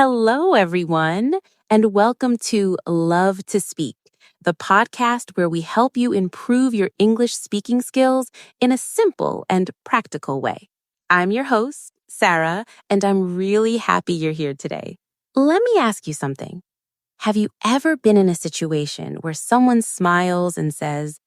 Hello, everyone, and welcome to Love to Speak, the podcast where we help you improve your English speaking skills in a simple and practical way. I'm your host, Sara, and I'm really happy you're here today. Let me ask you something. Have you ever been in a situation where someone smiles and says,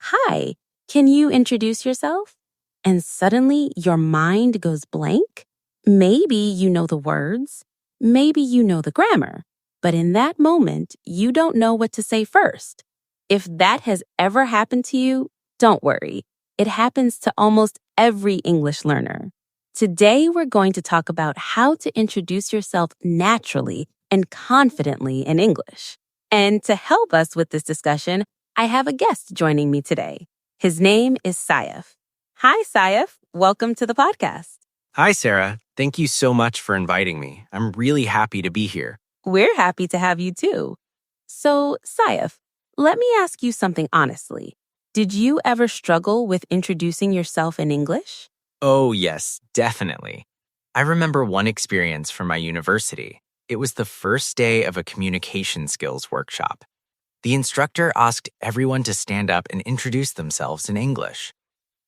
"Hi, can you introduce yourself?" And suddenly your mind goes blank? Maybe you know the words. Maybe you know the grammar, but in that moment, you don't know what to say first. If that has ever happened to you, don't worry. It happens to almost every English learner. Today, we're going to talk about how to introduce yourself naturally and confidently in English. And to help us with this discussion, I have a guest joining me today. His name is Saif. Hi, Saif. Welcome to the podcast. Hi, Sarah. Thank you so much for inviting me. I'm really happy to be here. We're happy to have you too. So, Saif, let me ask you something honestly. Did you ever struggle with introducing yourself in English? Oh, yes, definitely. I remember one experience from my university. It was the first day of a communication skills workshop. The instructor asked everyone to stand up and introduce themselves in English.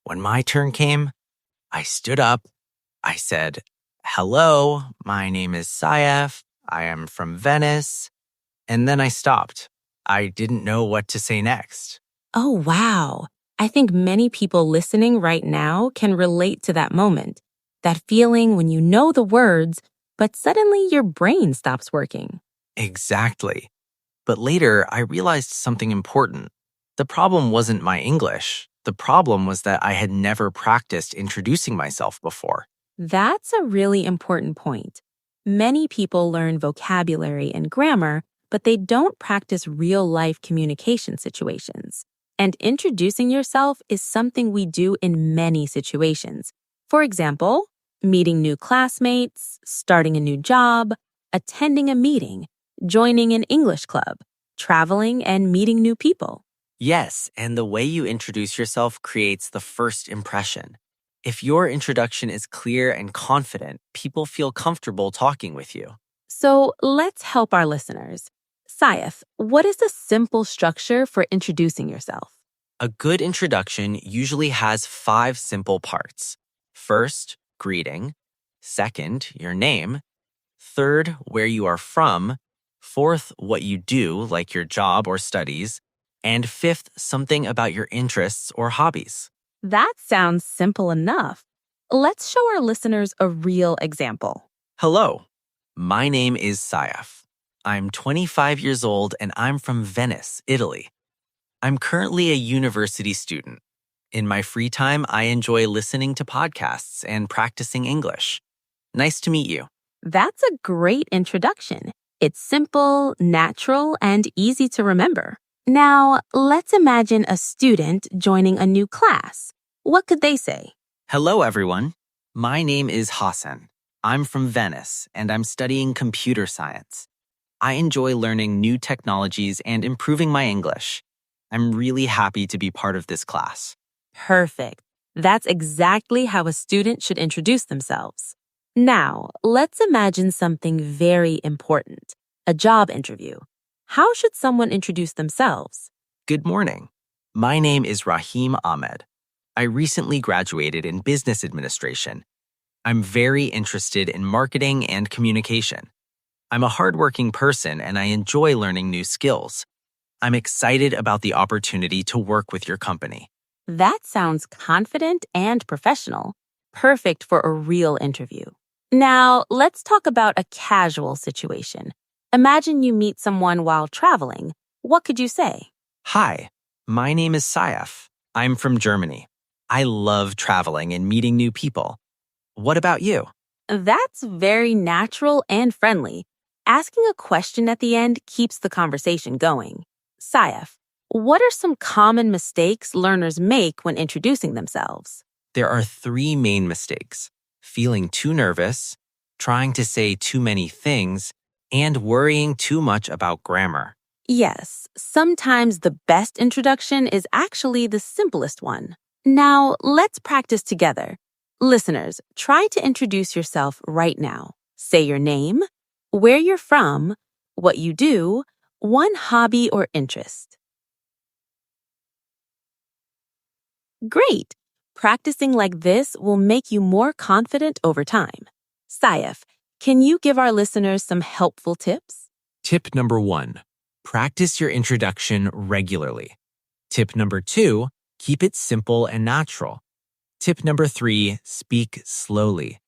When my turn came, I stood up. I said, "Hello, my name is Saif. I am from Venice." And then I stopped. I didn't know what to say next. Oh, wow. I think many people listening right now can relate to that moment. That feeling when you know the words, but suddenly your brain stops working. Exactly. But later, I realized something important. The problem wasn't my English. The problem was that I had never practiced introducing myself before. That's a really important point. Many people learn vocabulary and grammar, but they don't practice real-life communication situations. And introducing yourself is something we do in many situations. For example, meeting new classmates, starting a new job, attending a meeting, joining an English club, traveling and meeting new people. Yes, and the way you introduce yourself creates the first impression. If your introduction is clear and confident, people feel comfortable talking with you. So let's help our listeners. Saif, what is the simple structure for introducing yourself? A good introduction usually has 5 simple parts. First, greeting. Second, your name. Third, where you are from. Fourth, what you do, like your job or studies. And fifth, something about your interests or hobbies. That sounds simple enough. Let's show our listeners a real example. Hello, my name is Saif. I'm 25 years old and I'm from Venice, Italy. I'm currently a university student. In my free time, I enjoy listening to podcasts and practicing English. Nice to meet you. That's a great introduction. It's simple, natural, and easy to remember. Now, let's imagine a student joining a new class. What could they say? Hello, everyone. My name is Hassan. I'm from Venice, and I'm studying computer science. I enjoy learning new technologies and improving my English. I'm really happy to be part of this class. Perfect. That's exactly how a student should introduce themselves. Now, let's imagine something very important, a job interview. How should someone introduce themselves? Good morning. My name is Rahim Ahmed. I recently graduated in business administration. I'm very interested in marketing and communication. I'm a hardworking person and I enjoy learning new skills. I'm excited about the opportunity to work with your company. That sounds confident and professional. Perfect for a real interview. Now, let's talk about a casual situation. Imagine you meet someone while traveling. What could you say? Hi, my name is Saif. I'm from Germany. I love traveling and meeting new people. What about you? That's very natural and friendly. Asking a question at the end keeps the conversation going. Saif, what are some common mistakes learners make when introducing themselves? There are 3 main mistakes: feeling too nervous, trying to say too many things, and worrying too much about grammar. Yes, sometimes the best introduction is actually the simplest one. Now, let's practice together. Listeners, try to introduce yourself right now. Say your name, where you're from, what you do, one hobby or interest. Great! Practicing like this will make you more confident over time. Saif, can you give our listeners some helpful tips? Tip number 1, practice your introduction regularly. Tip number 2, keep it simple and natural. Tip number 3, speak slowly.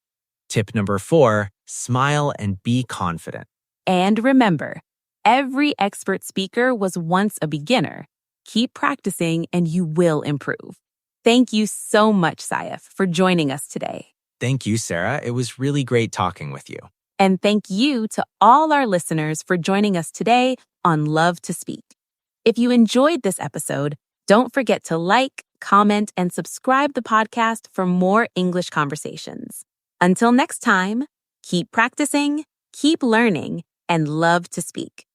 Tip number 4, smile and be confident. And remember, every expert speaker was once a beginner. Keep practicing and you will improve. Thank you so much, Saif, for joining us today. Thank you, Sarah. It was really great talking with you. And thank you to all our listeners for joining us today on Love to Speak. If you enjoyed this episode, don't forget to like, comment, and subscribe the podcast for more English conversations. Until next time, keep practicing, keep learning, and love to speak.